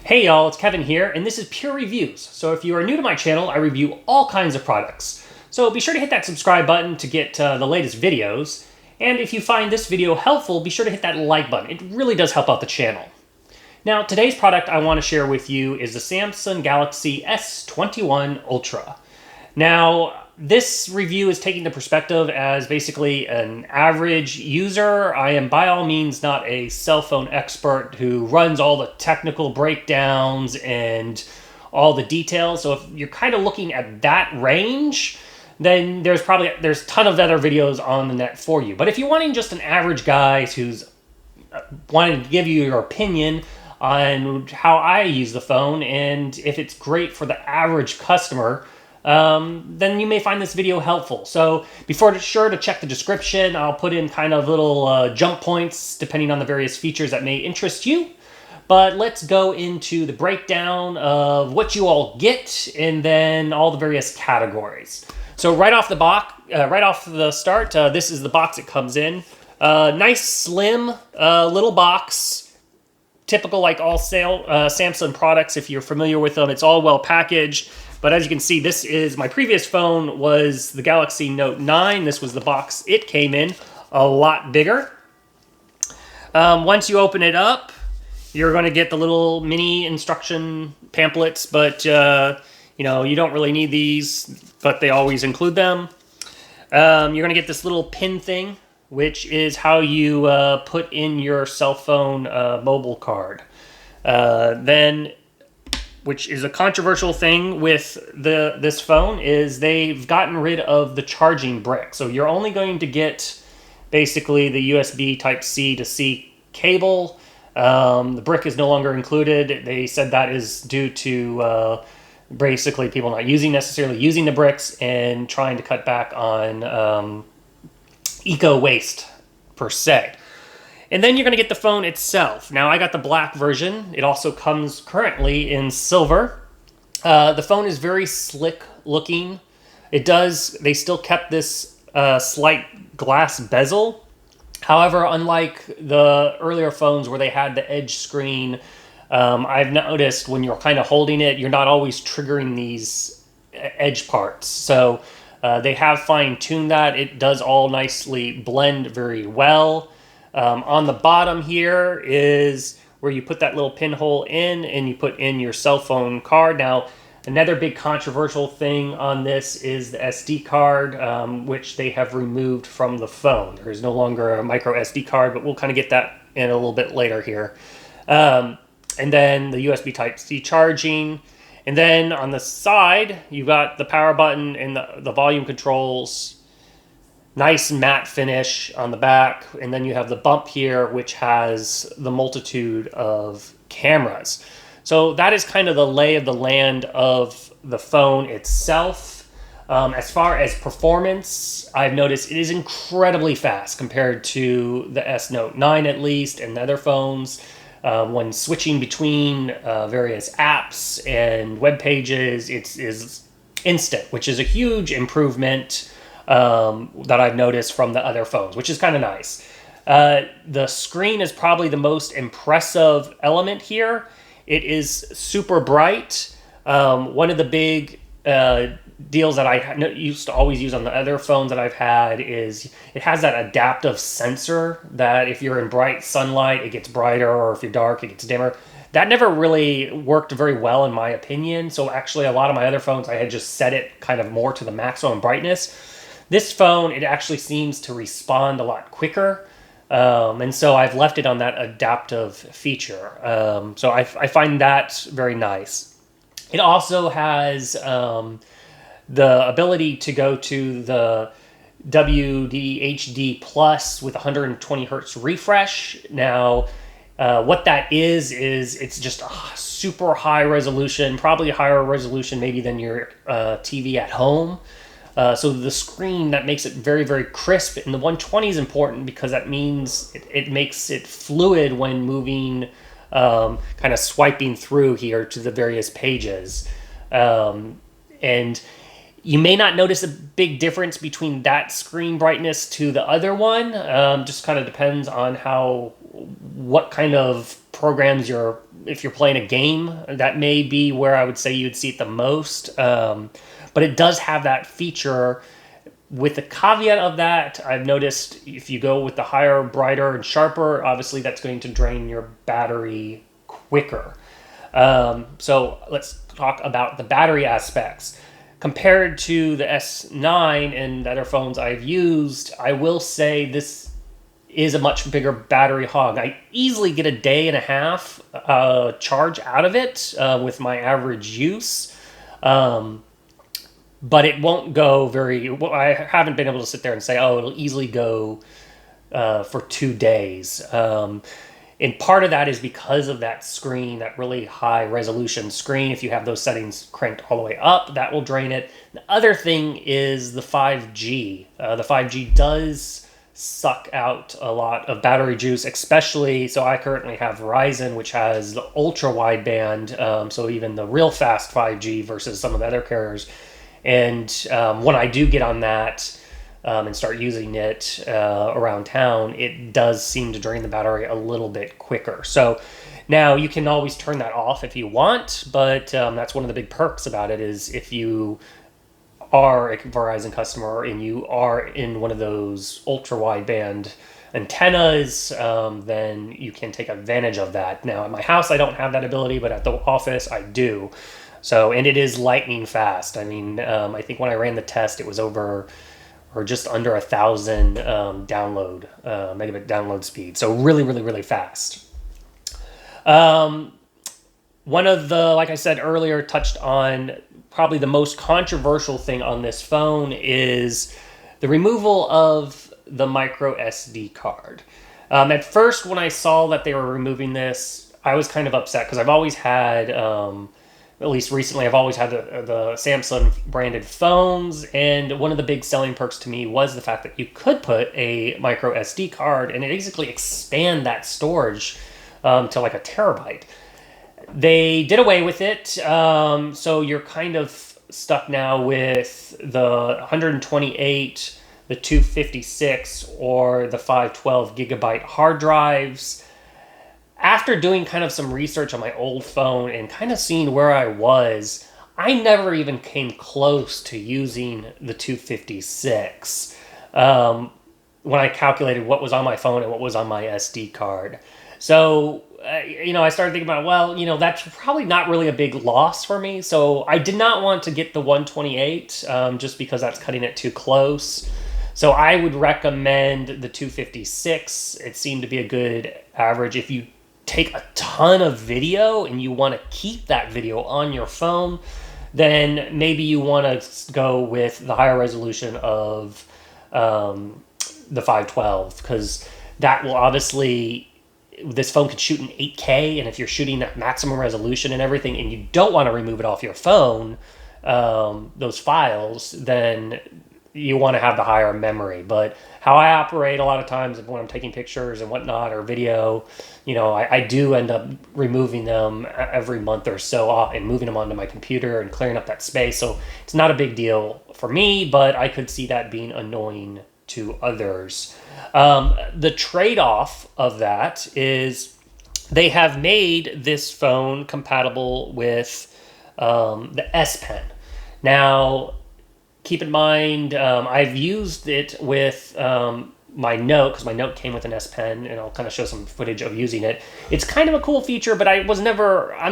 Hey y'all, it's Kevin here, and this is Pure Reviews. So if you are new to my channel, I review all kinds of products. So be sure to hit that subscribe button to get the latest videos. And if you find this video helpful, be sure to hit that like button. It really does help out the channel. Now, today's product I want to share with you is the Samsung Galaxy S21 Ultra. Now, this review is taking the perspective as basically an average user. I am by all means not a cell phone expert who runs all the technical breakdowns and all the details. So if you're kind of looking at that range, then there's a ton of other videos on the net for you. But if you're wanting just an average guy who's wanting to give you your opinion on how I use the phone and if it's great for the average customer, then you may find this video helpful. So be sure to check the description. I'll put in kind of little jump points depending on the various features that may interest you. But let's go into the breakdown of what you all get and then all the various categories. So right off the start, this is the box it comes in. Nice slim little box. Typical like all Samsung products, if you're familiar with them. It's all well packaged. But as you can see, this is my previous phone was the Galaxy Note 9. This was the box it came in, a lot bigger. Once you open it up, you're going to get the little mini instruction pamphlets, but you don't really need these, but they always include them. You're going to get this little pin thing, which is how you put in your cell phone mobile card. Which is a controversial thing with this phone, is they've gotten rid of the charging brick. So you're only going to get basically the USB Type-C to C cable. The brick is no longer included. They said that is due to basically people not necessarily using the bricks and trying to cut back on eco-waste per se. And then you're going to get the phone itself. Now, I got the black version. It also comes currently in silver. The phone is very slick looking. They still kept this slight glass bezel. However, unlike the earlier phones where they had the edge screen, I've noticed when you're kind of holding it, you're not always triggering these edge parts. So they have fine-tuned that. It does all nicely blend very well. On the bottom here is where you put that little pinhole in and you put in your cell phone card. Now, another big controversial thing on this is the SD card, which they have removed from the phone. There is no longer a microSD card, but we'll kind of get that in a little bit later here. And then the USB Type-C charging. And then on the side, you've got the power button and the volume controls. Nice matte finish on the back, and then you have the bump here, which has the multitude of cameras. So that is kind of the lay of the land of the phone itself. As far as performance, I've noticed it is incredibly fast compared to the S Note 9 at least, and the other phones. When switching between various apps and web pages, it is instant, which is a huge improvement that I've noticed from the other phones, which is kind of nice. The screen is probably the most impressive element here. It is super bright. One of the big deals that I used to always use on the other phones that I've had is it has that adaptive sensor that if you're in bright sunlight, it gets brighter, or if you're dark, it gets dimmer. That never really worked very well in my opinion. So actually a lot of my other phones, I had just set it kind of more to the maximum brightness. This phone, it actually seems to respond a lot quicker. And so I've left it on that adaptive feature. So I find that very nice. It also has the ability to go to the WQHD Plus with 120 hertz refresh. Now, what that is it's just a super high resolution, probably a higher resolution maybe than your TV at home. So the screen, that makes it very, very crisp. And the 120 is important because that means it makes it fluid when moving, kind of swiping through here to the various pages. And you may not notice a big difference between that screen brightness to the other one. Just kind of depends on how what kind of programs if you're playing a game, that may be where I would say you'd see it the most. But it does have that feature. With the caveat of that, I've noticed if you go with the higher, brighter, and sharper, obviously that's going to drain your battery quicker. So let's talk about the battery aspects. Compared to the S9 and the other phones I've used, I will say this is a much bigger battery hog. I easily get a day and a half charge out of it with my average use. But it won't go I haven't been able to sit there and say, oh, it'll easily go for 2 days. And part of that is because of that screen, that really high resolution screen. If you have those settings cranked all the way up, that will drain it. The other thing is the 5G. The 5G does suck out a lot of battery juice, especially, so I currently have Verizon, which has the ultra wideband, so even the real fast 5G versus some of the other carriers. And when I do get on that and start using it around town, it does seem to drain the battery a little bit quicker. So now you can always turn that off if you want, but that's one of the big perks about it is if you are a Verizon customer and you are in one of those ultra wideband antennas, then you can take advantage of that. Now at my house, I don't have that ability, but at the office, I do. So, and it is lightning fast. I mean, I think when I ran the test, it was over or just under 1,000 megabit download speed. So really, really, really fast. One of the, like I said earlier, touched on probably the most controversial thing on this phone is the removal of the microSD card. At first, when I saw that they were removing this, I was kind of upset because I've always had, at least recently, I've always had the Samsung branded phones, and one of the big selling perks to me was the fact that you could put a micro SD card and it basically expand that storage to like a terabyte. They did away with it, so you're kind of stuck now with the 128, the 256, or the 512 gigabyte hard drives. After doing kind of some research on my old phone and kind of seeing where I was, I never even came close to using the 256 when I calculated what was on my phone and what was on my SD card. So, I started thinking about, well, that's probably not really a big loss for me. So I did not want to get the 128 just because that's cutting it too close. So I would recommend the 256. It seemed to be a good average. If you take a ton of video and you want to keep that video on your phone, then maybe you want to go with the higher resolution of the 512, because that will obviously, this phone could shoot in 8K, and if you're shooting at maximum resolution and everything and you don't want to remove it off your phone, those files, then you want to have the higher memory. But how I operate a lot of times when I'm taking pictures and whatnot or video, I do end up removing them every month or so and moving them onto my computer and clearing up that space. So it's not a big deal for me, but I could see that being annoying to others. The trade-off of that is they have made this phone compatible with the S Pen. Now, keep in mind, I've used it with my Note, because my Note came with an S Pen, and I'll kind of show some footage of using it. It's kind of a cool feature, but I'm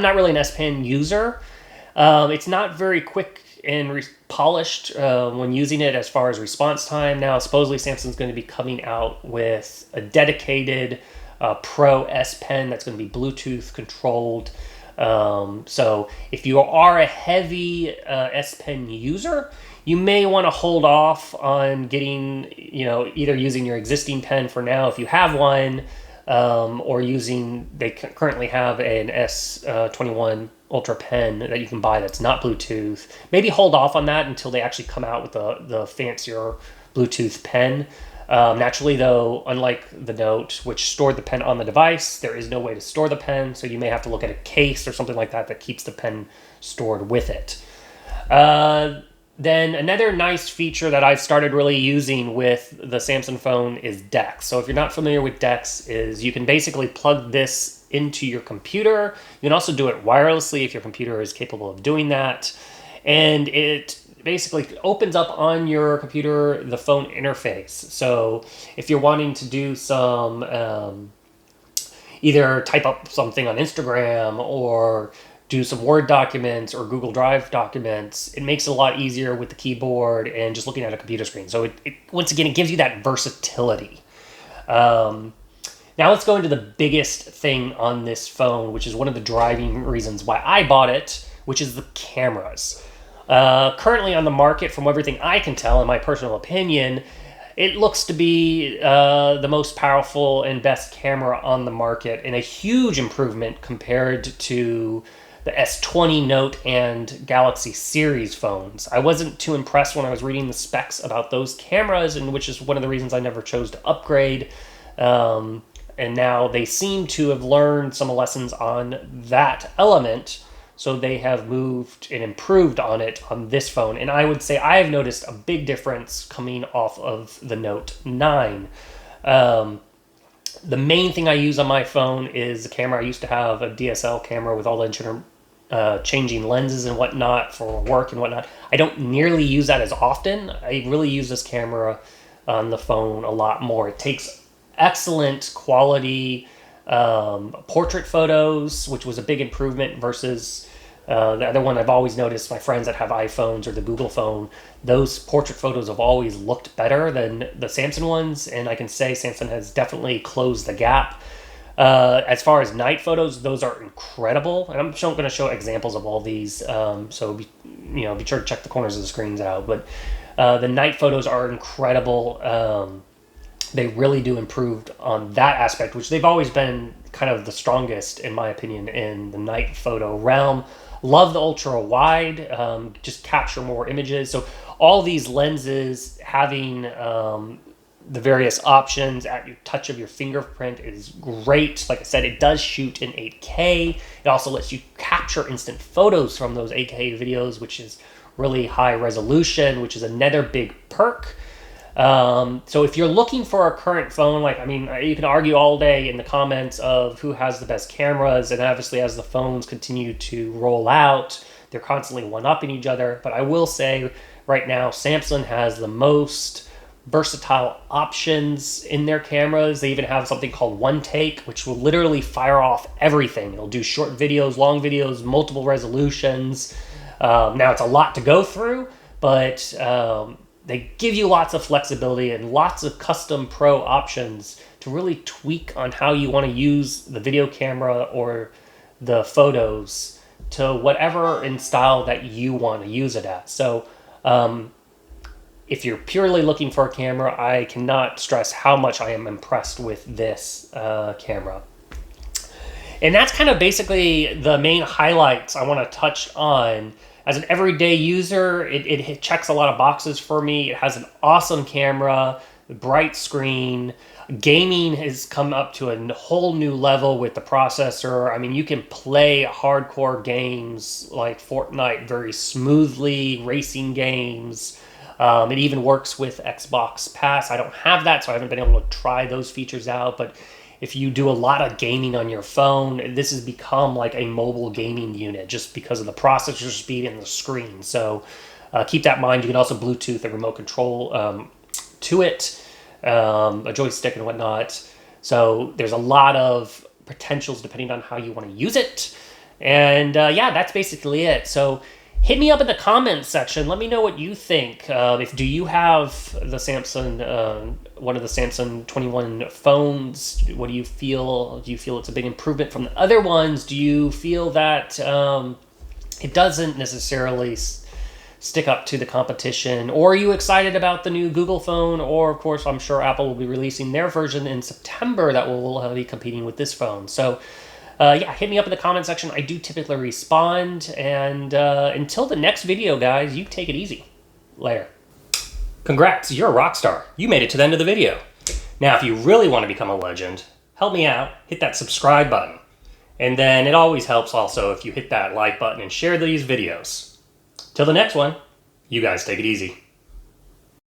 not really an S Pen user. It's not very quick and polished when using it as far as response time. Now, supposedly Samsung's going to be coming out with a dedicated Pro S Pen that's going to be Bluetooth controlled. So if you are a heavy S Pen user, you may want to hold off on getting, either using your existing pen for now if you have one, or they currently have an S21 Ultra pen that you can buy that's not Bluetooth. Maybe hold off on that until they actually come out with the fancier Bluetooth pen. Naturally, though, unlike the Note, which stored the pen on the device, there is no way to store the pen, so you may have to look at a case or something like that that keeps the pen stored with it. Then another nice feature that I've started really using with the Samsung phone is DeX. So if you're not familiar with DeX, is you can basically plug this into your computer. You can also do it wirelessly if your computer is capable of doing that. And it basically opens up on your computer the phone interface. So if you're wanting to do some, either type up something on Instagram or do some Word documents or Google Drive documents, it makes it a lot easier with the keyboard and just looking at a computer screen. So it once again, it gives you that versatility. Now let's go into the biggest thing on this phone, which is one of the driving reasons why I bought it, which is the cameras. Currently on the market, from everything I can tell, in my personal opinion, it looks to be the most powerful and best camera on the market, and a huge improvement compared to the S20 Note and Galaxy series phones. I wasn't too impressed when I was reading the specs about those cameras, and which is one of the reasons I never chose to upgrade. And now they seem to have learned some lessons on that element, so they have moved and improved on it on this phone. And I would say I have noticed a big difference coming off of the Note 9. The main thing I use on my phone is the camera. I used to have a DSL camera with all the changing lenses and whatnot for work and whatnot. I don't nearly use that as often. I really use this camera on the phone a lot more. It takes excellent quality portrait photos, which was a big improvement versus the other one. I've always noticed my friends that have iPhones or the Google phone, those portrait photos have always looked better than the Samsung ones, and I can say Samsung has definitely closed the gap. As far as night photos, those are incredible, and I'm going to show examples of all these, so be sure to check the corners of the screens out. But the night photos are incredible. They really do improve on that aspect, which they've always been kind of the strongest, in my opinion, in the night photo realm. Love the ultra wide, just capture more images. So all these lenses having the various options at your touch of your fingerprint is great. Like I said, it does shoot in 8K. It also lets you capture instant photos from those 8K videos, which is really high resolution, which is another big perk. So if you're looking for a current phone, you can argue all day in the comments of who has the best cameras, and obviously as the phones continue to roll out, they're constantly one-upping each other. But I will say right now, Samsung has the most versatile options in their cameras. They even have something called One Take, which will literally fire off everything. It'll do short videos, long videos, multiple resolutions. Now it's a lot to go through, but they give you lots of flexibility and lots of custom pro options to really tweak on how you want to use the video camera or the photos to whatever in style that you want to use it at. So if you're purely looking for a camera, I cannot stress how much I am impressed with this camera. And that's kind of basically the main highlights I want to touch on. As an everyday user, it checks a lot of boxes for me. It has an awesome camera, bright screen. Gaming has come up to a whole new level with the processor. I mean, you can play hardcore games like Fortnite very smoothly, racing games. It even works with Xbox Pass. I don't have that, so I haven't been able to try those features out. But if you do a lot of gaming on your phone, this has become like a mobile gaming unit just because of the processor speed and the screen. So keep that in mind. You can also Bluetooth a remote control to it, a joystick and whatnot. So there's a lot of potentials depending on how you want to use it. And yeah, that's basically it. So hit me up in the comments section. Let me know what you think. Do you have the Samsung, one of the Samsung 21 phones? What do you feel? Do you feel it's a big improvement from the other ones? Do you feel that it doesn't necessarily stick up to the competition? Or are you excited about the new Google phone? Or, of course, I'm sure Apple will be releasing their version in September that will be competing with this phone. So yeah, hit me up in the comment section. I do typically respond. And until the next video, guys, you take it easy. Later. Congrats, you're a rock star. You made it to the end of the video. Now, if you really want to become a legend, help me out. Hit that subscribe button. And then it always helps also if you hit that like button and share these videos. Till the next one, You guys take it easy.